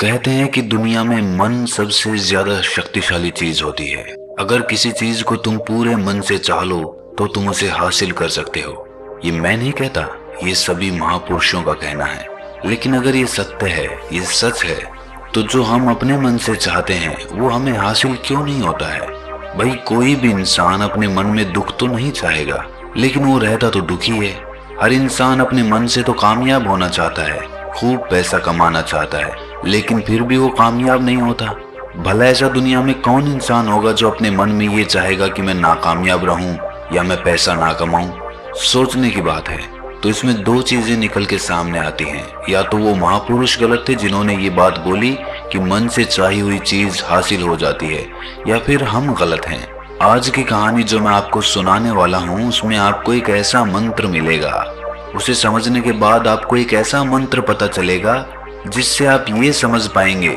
कहते हैं कि दुनिया में मन सबसे ज्यादा शक्तिशाली चीज होती है। अगर किसी चीज को तुम पूरे मन से चाह लो तो तुम उसे हासिल कर सकते हो। ये मैं नहीं कहता, ये सभी महापुरुषों का कहना है। लेकिन अगर ये सत्य है, ये सच है, तो जो हम अपने मन से चाहते हैं वो हमें हासिल क्यों नहीं होता है? भाई, कोई भी इंसान अपने मन में दुख तो नहीं चाहेगा, लेकिन वो रहता तो दुखी है। हर इंसान अपने मन से तो कामयाब होना चाहता है, खूब पैसा कमाना चाहता है, लेकिन फिर भी वो कामयाब नहीं होता। भला ऐसा दुनिया में कौन इंसान होगा जो अपने मन में ये चाहेगा कि मैं नाकामयाब रहूं या मैं पैसा ना कमाऊं? सोचने की बात है। तो इसमें दो चीजें निकल के सामने आती हैं। या तो वो महापुरुष गलत थे जिन्होंने ये बात बोली कि मन से चाही हुई चीज हासिल हो जाती है, या फिर हम गलत हैं। आज की कहानी जो मैं आपको सुनाने वाला हूँ उसमें आपको एक ऐसा मंत्र मिलेगा। उसे समझने के बाद आपको एक ऐसा मंत्र पता चलेगा जिससे आप ये समझ पाएंगे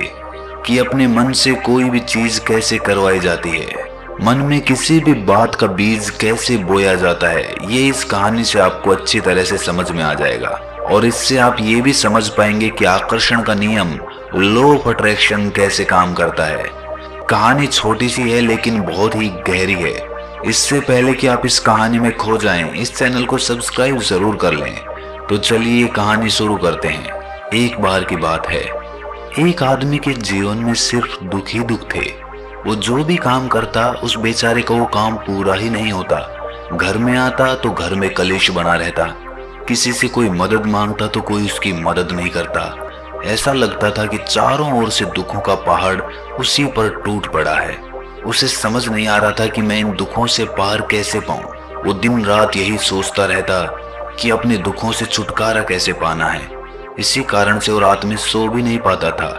कि अपने मन से कोई भी चीज कैसे करवाई जाती है, मन में किसी भी बात का बीज कैसे बोया जाता है। ये इस कहानी से आपको अच्छी तरह से समझ में आ जाएगा, और इससे आप ये भी समझ पाएंगे कि आकर्षण का नियम, लॉ ऑफ अट्रैक्शन, कैसे काम करता है। कहानी छोटी सी है लेकिन बहुत ही गहरी है। इससे पहले कि आप इस कहानी में खो जाएं, इस चैनल को सब्सक्राइब जरूर कर लें। तो चलिए कहानी शुरू करते हैं। एक बार की बात है, एक आदमी के जीवन में सिर्फ दुख ही दुख थे। वो जो भी काम करता उस बेचारे का वो काम पूरा ही नहीं होता। घर में आता तो घर में कलेश बना रहता, किसी से कोई मदद मांगता तो कोई उसकी मदद नहीं करता। ऐसा लगता था कि चारों ओर से दुखों का पहाड़ उसी पर टूट पड़ा है। उसे समझ नहीं आ रहा था कि मैं इन दुखों से पार कैसे पाऊं। वो दिन रात यही सोचता रहता कि अपने दुखों से छुटकारा कैसे पाना है। इसी कारण से वो रात में सो भी नहीं पाता था।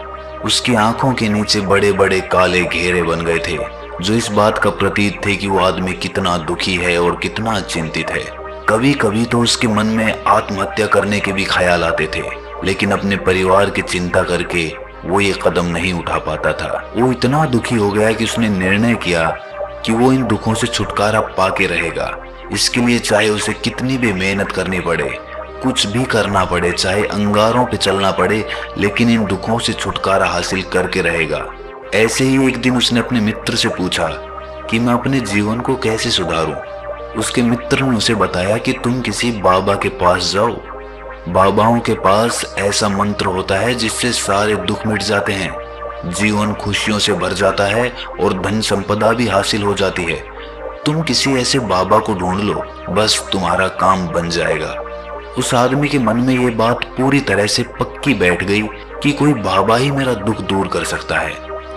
उसकी आंखों के नीचे बड़े बड़े काले घेरे बन गए थे, जो इस बात का प्रतीक थे कि वो आदमी कितना दुखी है और कितना चिंतित है। कभी कभी तो उसके मन में आत्महत्या करने के भी ख्याल आते थे, लेकिन अपने परिवार की चिंता करके वो ये कदम नहीं उठा पाता था। वो इतना दुखी हो गया कि उसने निर्णय किया कि वो इन दुखों से छुटकारा पाके रहेगा। इसके लिए चाहे उसे कितनी भी मेहनत करनी पड़े, कुछ भी करना पड़े, चाहे अंगारों पे चलना पड़े, लेकिन इन दुखों से छुटकारा हासिल करके रहेगा। ऐसे ही एक दिन उसने अपने मित्र से पूछा कि मैं अपने जीवन को कैसे सुधारूं। उसके मित्र ने उसे बताया कि तुम किसी बाबा के पास जाओ। बाबाओं के पास ऐसा मंत्र होता है जिससे सारे दुख मिट जाते हैं, जीवन खुशियों से भर जाता है और धन संपदा भी हासिल हो जाती है। तुम किसी ऐसे बाबा को ढूंढ लो, बस तुम्हारा काम बन जाएगा। उस आदमी के मन में ये बात पूरी तरह से पक्की बैठ गई कि कोई बाबा ही मेरा दुख दूर कर सकता है,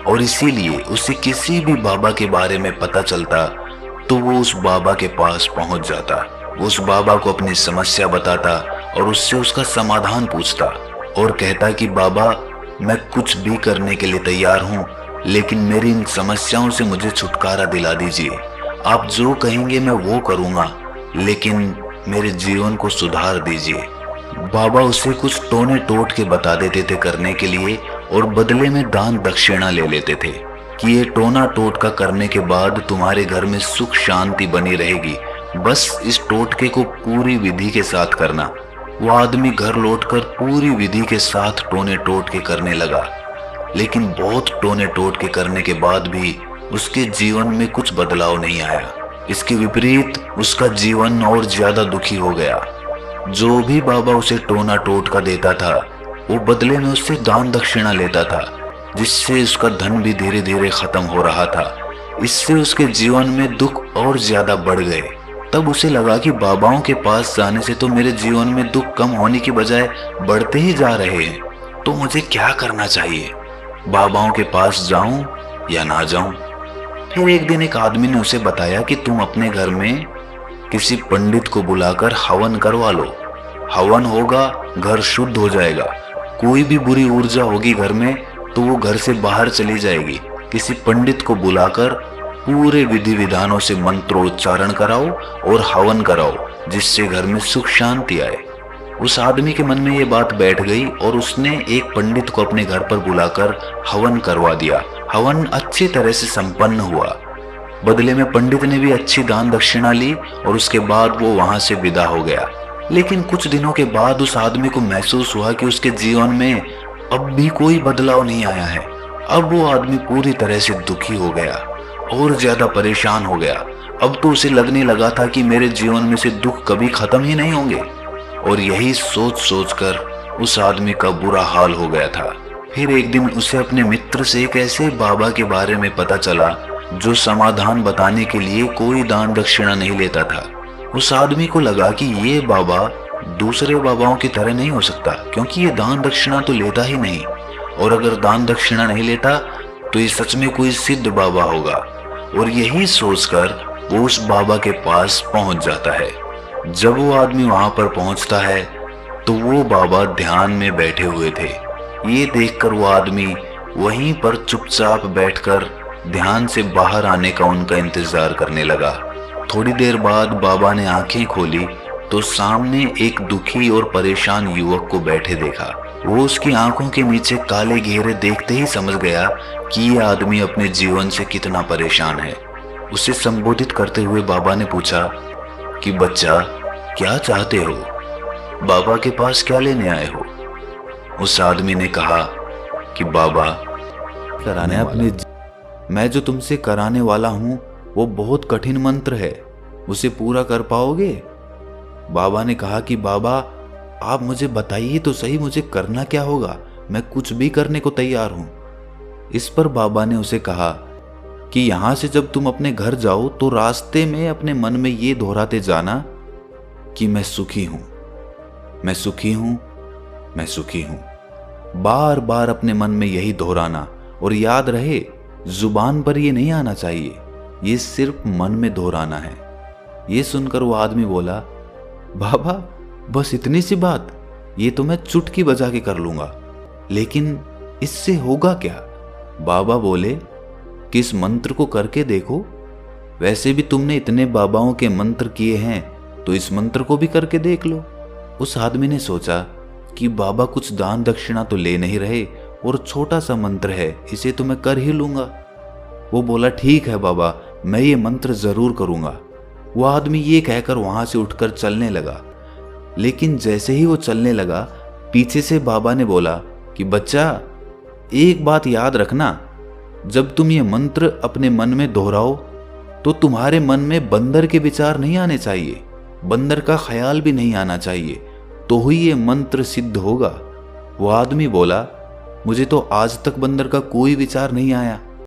और इसीलिए उसे किसी भी बाबा के बारे में पता चलता तो वो उस बाबा के पास पहुंच जाता। वो उस बाबा को अपनी समस्या बताता और उससे उसका समाधान पूछता और कहता कि बाबा, मैं कुछ भी करने के लिए तैयार हूं, लेकिन मेरी इन समस्याओं से मुझे छुटकारा दिला दीजिए। आप जो कहेंगे मैं वो करूंगा, लेकिन मेरे जीवन को सुधार दीजिए। बाबा उसे कुछ टोने टोट के बता देते थे करने के लिए, और बदले में दान दक्षिणा ले लेते थे कि ये टोना टोटका करने के बाद तुम्हारे घर में सुख शांति बनी रहेगी, बस इस टोटके को पूरी विधि के साथ करना। वो आदमी घर लौटकर पूरी विधि के साथ टोने टोटके करने लगा, लेकिन बहुत टोने टोटके करने के बाद भी उसके जीवन में कुछ बदलाव नहीं आया। इसके विपरीत उसका जीवन और ज्यादा दुखी हो गया। जो भी बाबा उसे टोना टोटका देता था वो बदले में उससे दान दक्षिणा लेता था, जिससे उसका धन भी धीरे धीरे खत्म हो रहा था। इससे उसके जीवन में दुख और ज्यादा बढ़ गए। तब उसे लगा कि बाबाओं के पास जाने से तो मेरे जीवन में दुख कम होने की बजाय बढ़ते ही जा रहे हैं, तो मुझे क्या करना चाहिए? बाबाओं के पास जाऊं या ना जाऊं? फिर एक दिन एक आदमी ने उसे बताया कि तुम अपने घर में किसी पंडित को बुलाकर हवन करवा लो। हवन होगा, घर शुद्ध हो जाएगा। कोई भी बुरी ऊर्जा होगी घर में तो वो घर से बाहर चली जाएगी। किसी पंडित को बुलाकर पूरे विधि विधानों से मंत्रोच्चारण कराओ और हवन कराओ, जिससे घर में सुख शांति आए। उस आदमी के मन में ये बात बैठ गई और उसने एक पंडित को अपने घर पर बुलाकर हवन करवा दिया। हवन अच्छी तरह से संपन्न हुआ। बदले में पंडित ने भी अच्छी दान दक्षिणा ली और उसके बाद वो वहां से विदा हो गया। लेकिन कुछ दिनों के बाद उस आदमी को महसूस हुआ कि उसके जीवन में अब भी कोई बदलाव नहीं आया है। अब वो आदमी पूरी तरह से दुखी हो गया और ज्यादा परेशान हो गया। अब तो उसे लगने लगा था कि मेरे जीवन में से दुख कभी खत्म ही नहीं होंगे। और यही सोच सोच कर उस आदमी का बुरा हाल हो गया था। फिर एक दिन उसे अपने मित्र से एक ऐसे बाबा के बारे में पता चला जो समाधान बताने के लिए कोई दान दक्षिणा नहीं लेता था। उस आदमी को लगा कि ये बाबा दूसरे बाबाओं की तरह नहीं हो सकता, क्योंकि ये दान दक्षिणा तो लेता ही नहीं, और अगर दान दक्षिणा नहीं लेता तो ये सच में कोई सिद्ध बाबा होगा। और यही सोचकर वो उस बाबा के पास पहुंच जाता है। जब वो आदमी वहां पर पहुंचता है तो वो बाबा ध्यान में बैठे हुए थे। ये देखकर वो आदमी वहीं पर चुपचाप बैठकर ध्यान से बाहर आने का उनका इंतजार करने लगा। थोड़ी देर बाद बाबा ने आंखें खोली तो सामने एक दुखी और परेशान युवक को बैठे देखा। वो उसकी आंखों के नीचे काले घेरे देखते ही समझ गया कि ये आदमी अपने जीवन से कितना परेशान है। उसे संबोधित करते हुए बाबा ने पूछा कि बच्चा, क्या चाहते हो? बाबा के पास क्या लेने आए हो? उस आदमी ने कहा कि बाबा, कराने अपने मैं जो तुमसे कराने वाला हूं वो बहुत कठिन मंत्र है, उसे पूरा कर पाओगे? बाबा ने कहा कि बाबा, आप मुझे बताइए तो सही, मुझे करना क्या होगा? मैं कुछ भी करने को तैयार हूं। इस पर बाबा ने उसे कहा कि यहां से जब तुम अपने घर जाओ तो रास्ते में अपने मन में ये दोहराते जाना कि मैं सुखी हूं, मैं सुखी हूं, मैं सुखी हूं। बार बार अपने मन में यही दोहराना, और याद रहे जुबान पर ये नहीं आना चाहिए, ये सिर्फ मन में दोहराना है। ये सुनकर वो आदमी बोला, बाबा बस इतनी सी बात, ये तो मैं चुटकी बजा के कर लूंगा, लेकिन इससे होगा क्या? बाबा बोले कि इस मंत्र को करके देखो, वैसे भी तुमने इतने बाबाओं के मंत्र किए हैं तो इस मंत्र को भी करके देख लो। उस आदमी ने सोचा कि बाबा कुछ दान दक्षिणा तो ले नहीं रहे और छोटा सा मंत्र है, इसे तो मैं कर ही लूंगा। वो बोला, ठीक है बाबा, मैं ये मंत्र जरूर करूंगा। वो आदमी ये कहकर वहां से उठकर चलने लगा, लेकिन जैसे ही वो चलने लगा पीछे से बाबा ने बोला कि बच्चा, एक बात याद रखना, जब तुम ये मंत्र अपने मन में दोहराओ तो तुम्हारे मन में बंदर के विचार नहीं आने चाहिए, बंदर का ख्याल भी नहीं आना चाहिए, तो ही ये मंत्र सिद्ध होगा। वो आदमी बोला, मुझे तो आज तक बंदर का कोई विचार नहीं आया।